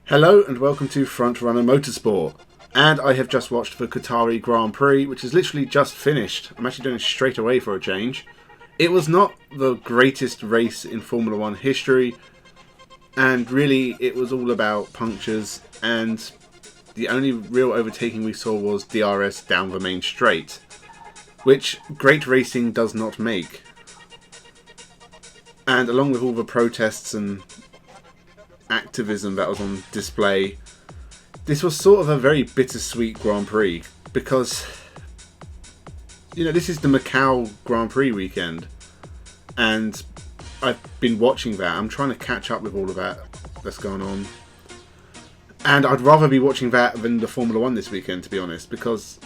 Hello and welcome to Frontrunner Motorsport. And I have just watched the Qatari Grand Prix, which is literally just finished. I'm actually doing it straight away for a change. It was not the greatest race in Formula 1 history, and really it was all about punctures, and the only real overtaking we saw was DRS down the main straight, which great racing does not make. And along with all the protests and activism that was on display, this was sort of a very bittersweet Grand Prix because, this is the Macau Grand Prix weekend and I've been watching that. I'm trying to catch up with all of that that's going on, and I'd rather be watching that than the Formula 1 this weekend, to be honest, because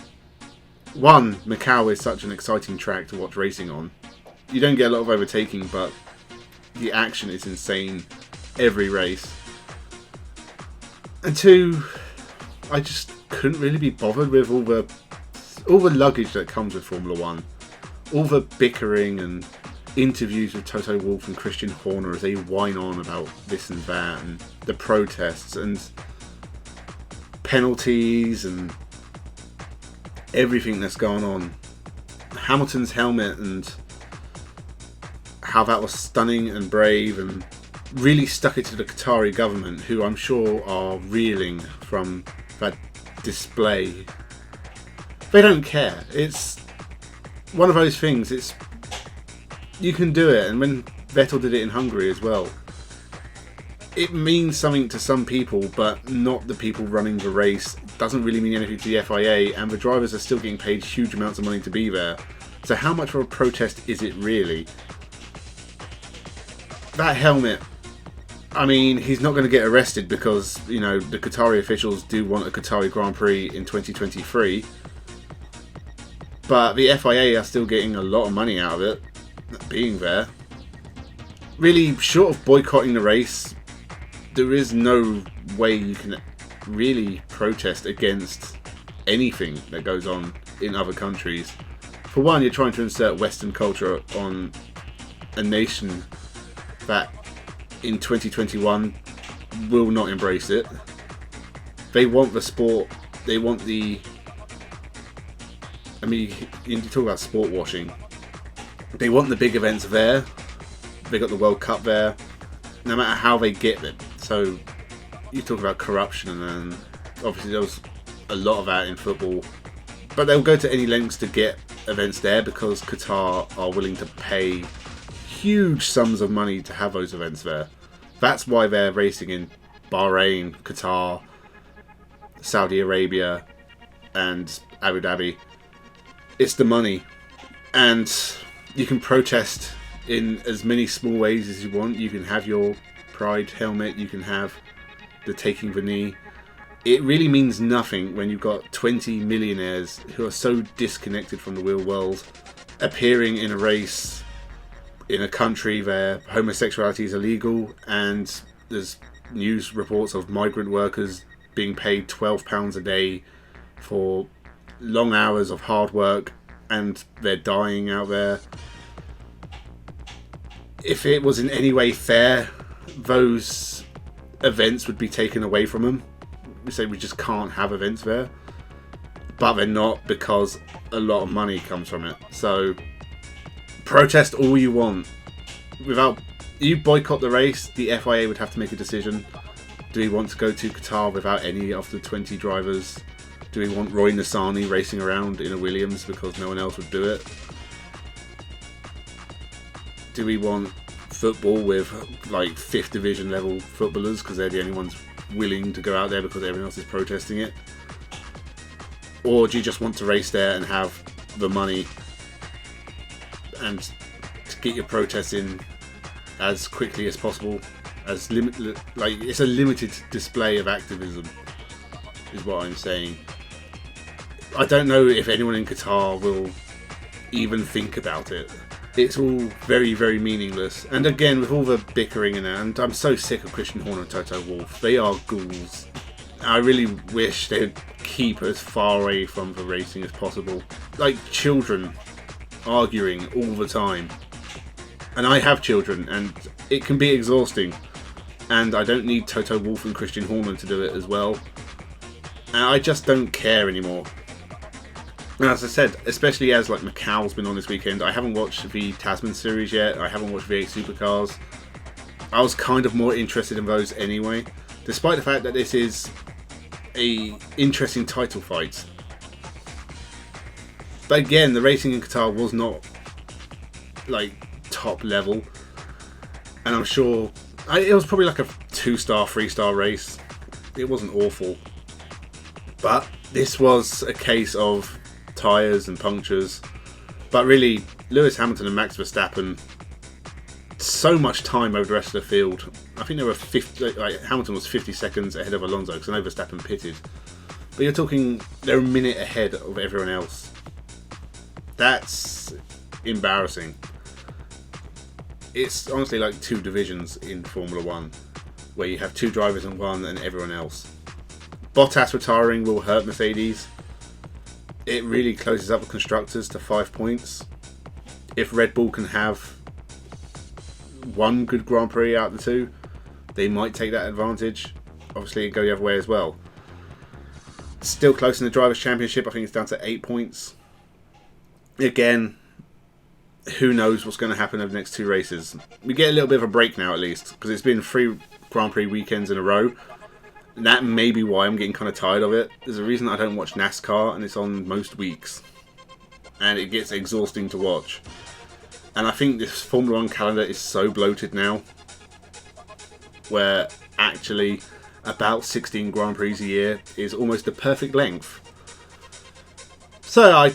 one, Macau is such an exciting track to watch racing on. You don't get a lot of overtaking, but the action is insane every race. And two, I just couldn't really be bothered with all the luggage that comes with Formula 1. All the bickering and interviews with Toto Wolff and Christian Horner as they whine on about this and that, and the protests and penalties and everything that's going on. Hamilton's helmet and how that was stunning and brave and really stuck it to the Qatari government, who I'm sure are reeling from that display. They don't care. It's one of those things. You can do it, and when Vettel did it in Hungary as well, it means something to some people, but not the people running the race. It doesn't really mean anything to the FIA, and the drivers are still getting paid huge amounts of money to be there. So how much of a protest is it really? That helmet, he's not going to get arrested because, the Qatari officials do want a Qatari Grand Prix in 2023. But the FIA are still getting a lot of money out of it, being there. Really, short of boycotting the race, there is no way you can really protest against anything that goes on in other countries. For one, you're trying to insert Western culture on a nation that in 2021 will not embrace it. They want the sport, they want you talk about sport washing. They want the big events there. They got the World Cup there, no matter how they get it. So you talk about corruption, and obviously there was a lot of that in football, but they'll go to any lengths to get events there because Qatar are willing to pay huge sums of money to have those events there. That's why they're racing in Bahrain, Qatar, Saudi Arabia, and Abu Dhabi. It's the money, and you can protest in as many small ways as you want. You can have your pride helmet, you can have the taking the knee. It really means nothing when you've got 20 millionaires who are so disconnected from the real world appearing in a race in a country where homosexuality is illegal, and there's news reports of migrant workers being paid £12 a day for long hours of hard work, and they're dying out there. If it was in any way fair, those events would be taken away from them. We say we just can't have events there, but they're not, because a lot of money comes from it. So protest all you want. Without you boycott the race, the FIA would have to make a decision. Do we want to go to Qatar without any of the 20 drivers? Do we want Roy Nissany racing around in a Williams because no one else would do it? Do we want football with 5th division level footballers because they're the only ones willing to go out there because everyone else is protesting it? Or do you just want to race there and have the money and to get your protests in as quickly as possible? It's a limited display of activism, is what I'm saying. I don't know if anyone in Qatar will even think about it. It's all very, very meaningless. And again, with all the bickering and I'm so sick of Christian Horner and Toto Wolff. They are ghouls. I really wish they'd keep as far away from the racing as possible. Like children arguing all the time. And I have children, and it can be exhausting. and I don't need Toto Wolff and Christian Horner to do it as well. And I just don't care anymore. And as I said, especially as like Macau's been on this weekend, I haven't watched the Tasman series yet. I haven't watched V8 Supercars. I was kind of more interested in those anyway, despite the fact that this is a interesting title fight. But again, the racing in Qatar was not like top level, and I'm sure it was probably like a 2-star, 3-star race. It wasn't awful, but this was a case of tyres and punctures. But really, Lewis Hamilton and Max Verstappen, so much time over the rest of the field. I think they were Hamilton was 50 seconds ahead of Alonso, because I know Verstappen pitted. But you're talking, they're a minute ahead of everyone else. That's embarrassing. It's honestly like two divisions in Formula 1, where you have two drivers in one and everyone else. Bottas retiring will hurt Mercedes. It really closes up the constructors to 5 points. If Red Bull can have one good Grand Prix out of the two, they might take that advantage. Obviously, go the other way as well. Still close in the Drivers' Championship. I think it's down to 8 points. Again, who knows what's going to happen over the next two races. We get a little bit of a break now at least, because it's been 3 Grand Prix weekends in a row. And that may be why I'm getting kind of tired of it. There's a reason I don't watch NASCAR, and it's on most weeks. And it gets exhausting to watch. And I think this Formula 1 calendar is so bloated now, where actually about 16 Grand Prix a year is almost the perfect length. So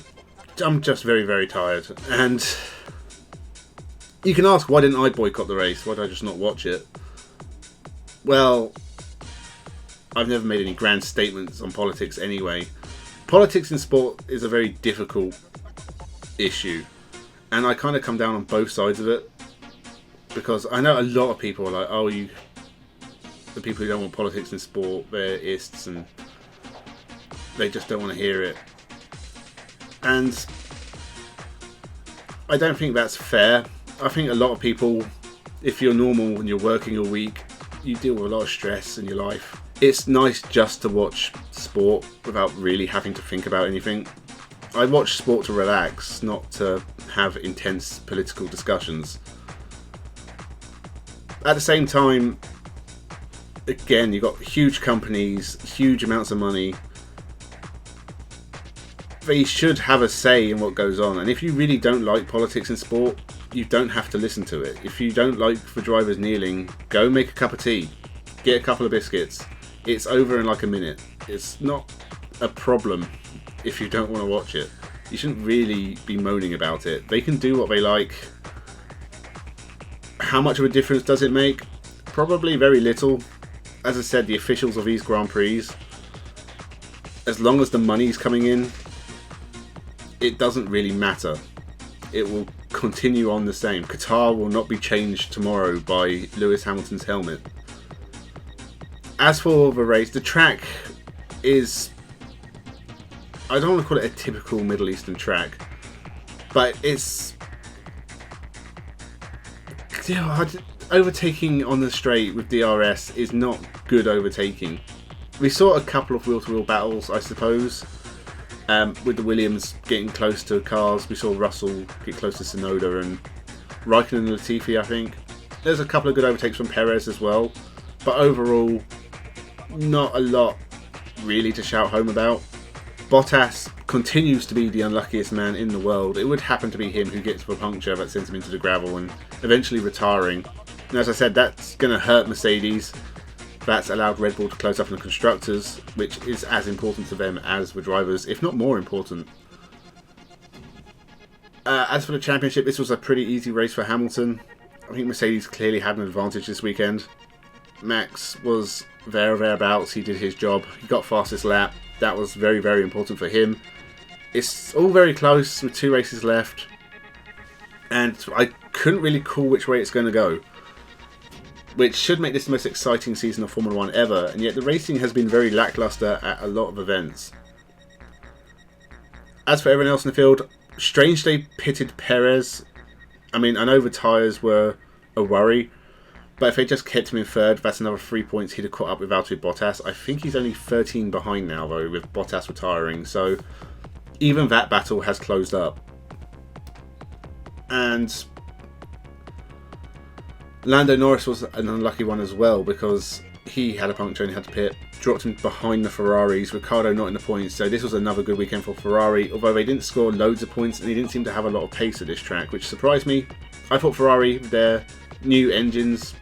I'm just very, very tired. And you can ask, why didn't I boycott the race? Why did I just not watch it? Well, I've never made any grand statements on politics anyway. Politics in sport is a very difficult issue. And I kind of come down on both sides of it. Because I know a lot of people are like, oh, the people who don't want politics in sport, they're ists and they just don't want to hear it. And I don't think that's fair. I think a lot of people, if you're normal and you're working a week, you deal with a lot of stress in your life. It's nice just to watch sport without really having to think about anything. I watch sport to relax, not to have intense political discussions. At the same time, again, you've got huge companies, huge amounts of money. They should have a say in what goes on. And if you really don't like politics in sport, you don't have to listen to it. If you don't like the drivers kneeling, go make a cup of tea. Get a couple of biscuits. It's over in like a minute. It's not a problem if you don't want to watch it. You shouldn't really be moaning about it. They can do what they like. How much of a difference does it make? Probably very little. As I said, the officials of these Grand Prix, as long as the money's coming in, it doesn't really matter. It will continue on the same. Qatar will not be changed tomorrow by Lewis Hamilton's helmet. As for the race, the track is, I don't want to call it a typical Middle Eastern track, but it's, overtaking on the straight with DRS is not good overtaking. We saw a couple of wheel-to-wheel battles, I suppose, with the Williams getting close to cars. We saw Russell get close to Tsunoda and Raikkonen and Latifi, I think. There's a couple of good overtakes from Perez as well, but overall, not a lot really to shout home about. Bottas continues to be the unluckiest man in the world. It would happen to be him who gets the puncture that sends him into the gravel and eventually retiring. And as I said, that's going to hurt Mercedes. That's allowed Red Bull to close up on the constructors, which is as important to them as the drivers, if not more important. As for the championship, this was a pretty easy race for Hamilton. I think Mercedes clearly had an advantage this weekend. Max was there or thereabouts. He did his job. He got fastest lap. That was very, very important for him. It's all very close with 2 races left. And I couldn't really call which way it's going to go, which should make this the most exciting season of Formula 1 ever, and yet the racing has been very lackluster at a lot of events. As for everyone else in the field, strange they pitted Perez. I mean, I know the tyres were a worry, But if they just kept him in third, that's another 3 points he'd have caught up with Valtteri Bottas. I think he's only 13 behind now, though, with Bottas retiring. So even that battle has closed up. And Lando Norris was an unlucky one as well, because he had a puncture and he had to pit. Dropped him behind the Ferraris. Ricciardo not in the points, so this was another good weekend for Ferrari, although they didn't score loads of points and he didn't seem to have a lot of pace at this track, which surprised me. I thought Ferrari, their new engines,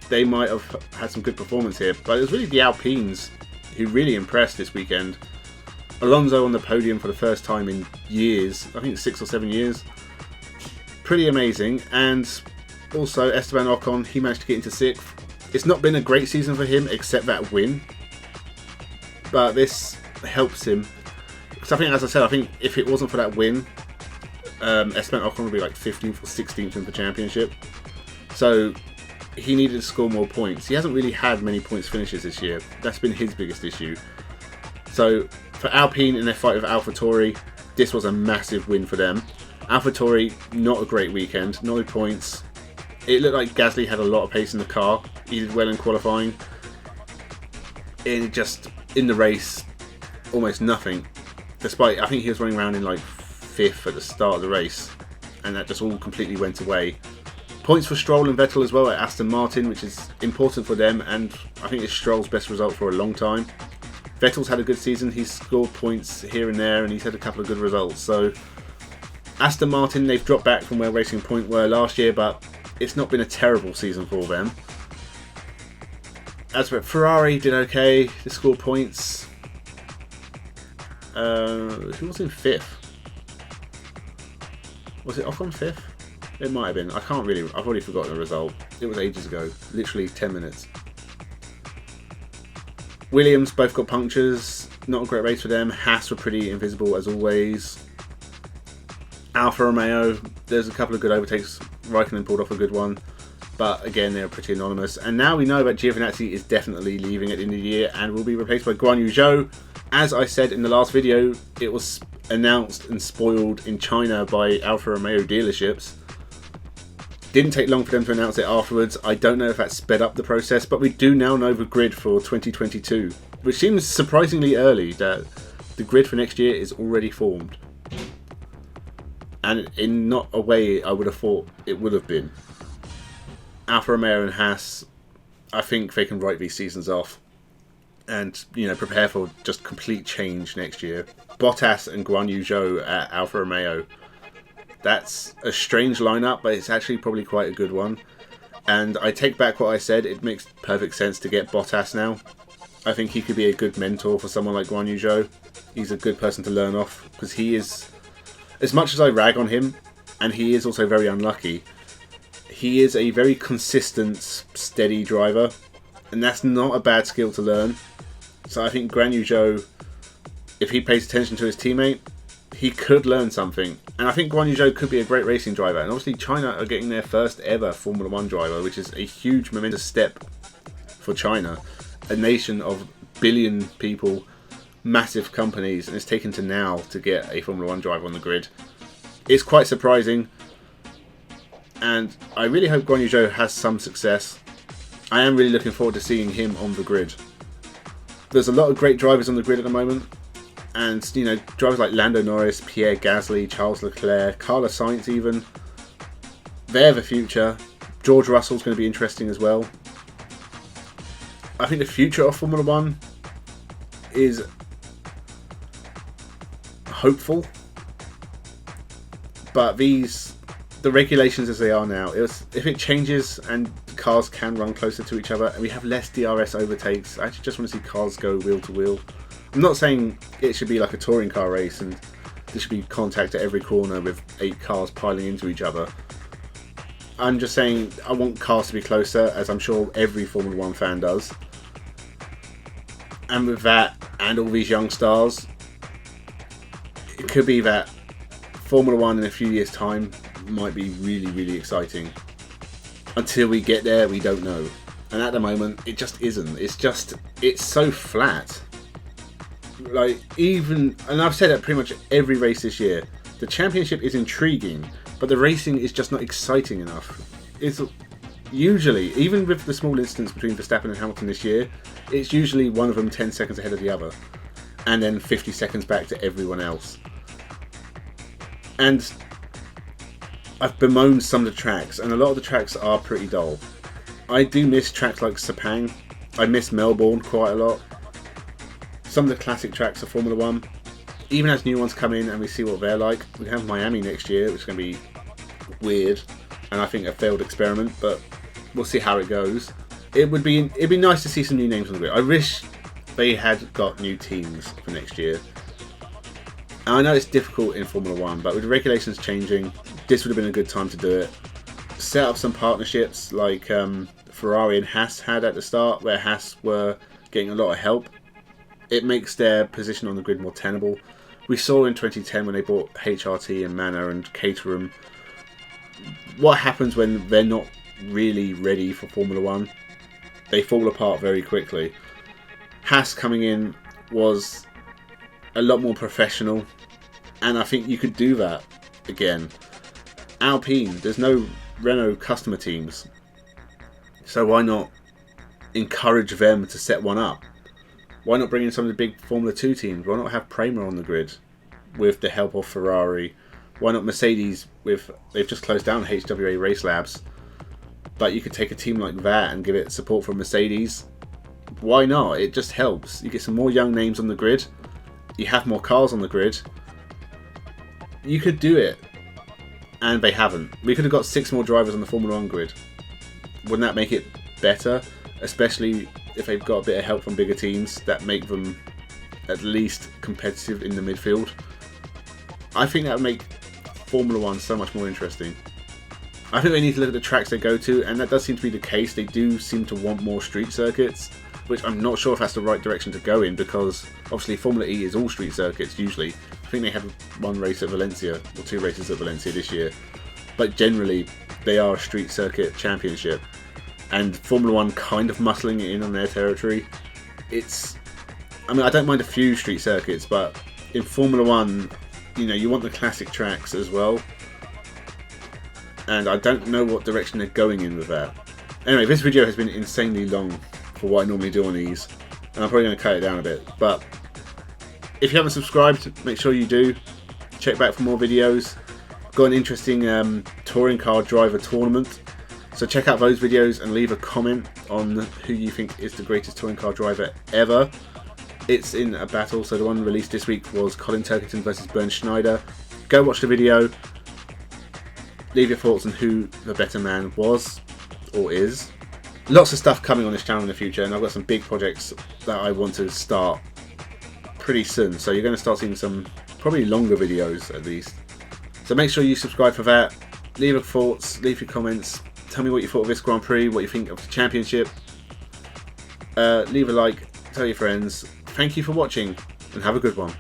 they might have had some good performance here, but it was really the Alpines who really impressed this weekend. Alonso on the podium for the first time in years, I think 6 or 7 years. Pretty amazing. And also Esteban Ocon, he managed to get into 6th. It's not been a great season for him except that win, but this helps him. Because I think, as I said, I think if it wasn't for that win, Esteban Ocon would be like 15th or 16th in the championship. So he needed to score more points. He hasn't really had many points finishes this year. That's been his biggest issue. So for Alpine in their fight with AlphaTauri, this was a massive win for them. AlphaTauri, not a great weekend, no points. It looked like Gasly had a lot of pace in the car. He did well in qualifying. In the race, almost nothing. Despite, I think he was running around in like 5th at the start of the race, and that just all completely went away. Points for Stroll and Vettel as well at Aston Martin, which is important for them, and I think it's Stroll's best result for a long time. Vettel's had a good season. He's scored points here and there, and he's had a couple of good results. So Aston Martin, they've dropped back from where Racing Point were last year, but it's not been a terrible season for them. As for Ferrari, did okay. They scored points. Who was in 5th? Was it Ocon 5th? It might have been. I can't really. I've already forgotten the result. It was ages ago. Literally 10 minutes. Williams both got punctures. Not a great race for them. Haas were pretty invisible as always. Alfa Romeo, there's a couple of good overtakes. Raikkonen pulled off a good one. But again, they were pretty anonymous. And now we know that Giovinazzi is definitely leaving at the end of the year and will be replaced by Guan Yu Zhou. As I said in the last video, it was announced and spoiled in China by Alfa Romeo dealerships. Didn't take long for them to announce it afterwards. I don't know if that sped up the process, but we do now know the grid for 2022, which seems surprisingly early that the grid for next year is already formed. And in not a way I would have thought it would have been. Alfa Romeo and Haas, I think they can write these seasons off and, you know, prepare for just complete change next year. Bottas and Guan Yu Zhou at Alfa Romeo. That's a strange lineup, but it's actually probably quite a good one. And I take back what I said. It makes perfect sense to get Bottas now. I think he could be a good mentor for someone like Guan Yu Zhou. He's a good person to learn off, because he is, as much as I rag on him, and he is also very unlucky, he is a very consistent, steady driver, and that's not a bad skill to learn. So I think Guan Yu Zhou, if he pays attention to his teammate, he could learn something. And I think Guan Yu Zhou could be a great racing driver. And obviously China are getting their first ever Formula 1 driver, which is a huge momentous step for China. A nation of billion people, massive companies, and it's taken to now to get a Formula 1 driver on the grid. It's quite surprising. And I really hope Guan Yu Zhou has some success. I am really looking forward to seeing him on the grid. There's a lot of great drivers on the grid at the moment. And, you know, drivers like Lando Norris, Pierre Gasly, Charles Leclerc, Carlos Sainz even. They're the future. George Russell's going to be interesting as well. I think the future of Formula 1 is hopeful. But the regulations as they are now, if it changes and cars can run closer to each other and we have less DRS overtakes, I actually just want to see cars go wheel to wheel. I'm not saying it should be like a touring car race and there should be contact at every corner with 8 cars piling into each other. I'm just saying I want cars to be closer, as I'm sure every Formula 1 fan does. And with that, and all these young stars, it could be that Formula 1 in a few years' time might be really, really exciting. Until we get there, we don't know. And at the moment, it just isn't. It's so flat. Like, and I've said it pretty much every race this year, the championship is intriguing, but the racing is just not exciting enough. Usually, even with the small instance between Verstappen and Hamilton this year, it's usually one of them 10 seconds ahead of the other, and then 50 seconds back to everyone else. And I've bemoaned some of the tracks, and a lot of the tracks are pretty dull. I do miss tracks like Sepang. I miss Melbourne quite a lot. Some of the classic tracks of Formula 1, even as new ones come in and we see what they're like. We have Miami next year, which is going to be weird, and I think a failed experiment, but we'll see how it goes. It'd be nice to see some new names on the grid. I wish they had got new teams for next year. And I know it's difficult in Formula 1, but with the regulations changing, this would have been a good time to do it. Set up some partnerships like Ferrari and Haas had at the start, where Haas were getting a lot of help. It makes their position on the grid more tenable. We saw in 2010 when they bought HRT and Manor and Caterham, what happens when they're not really ready for Formula 1. They fall apart very quickly. Haas coming in was a lot more professional, and I think you could do that again. Alpine, there's no Renault customer teams, so why not encourage them to set one up? Why not bring in some of the big Formula 2 teams? Why not have Prema on the grid with the help of Ferrari? Why not Mercedes they've just closed down HWA Race Labs, but you could take a team like that and give it support from Mercedes. Why not? It just helps. You get some more young names on the grid. You have more cars on the grid. You could do it. And they haven't. We could have got 6 more drivers on the Formula 1 grid. Wouldn't that make it better? Especially if they've got a bit of help from bigger teams that make them at least competitive in the midfield. I think that would make Formula 1 so much more interesting. I think they need to look at the tracks they go to, and that does seem to be the case. They do seem to want more street circuits, which I'm not sure if that's the right direction to go in, because obviously Formula E is all street circuits usually. I think they had 1 race at Valencia, or 2 races at Valencia this year, but generally they are a street circuit championship, and Formula 1 kind of muscling it in on their territory. I mean, I don't mind a few street circuits, but in Formula 1, you want the classic tracks as well, and I don't know what direction they're going in with that. Anyway, this video has been insanely long for what I normally do on these, and I'm probably going to cut it down a bit, but if you haven't subscribed, make sure you do. Check back for more videos. Got an interesting touring car driver tournament, so check out those videos and leave a comment on who you think is the greatest touring car driver ever. It's in a battle, so the one released this week was Colin Turkington versus Bernd Schneider. Go watch the video. Leave your thoughts on who the better man was or is. Lots of stuff coming on this channel in the future, and I've got some big projects that I want to start pretty soon, so you're going to start seeing some probably longer videos at least. So make sure you subscribe for that. Leave your thoughts, leave your comments, tell me what you thought of this Grand Prix, what you think of the championship. Leave a like, tell your friends. Thank you for watching, and have a good one.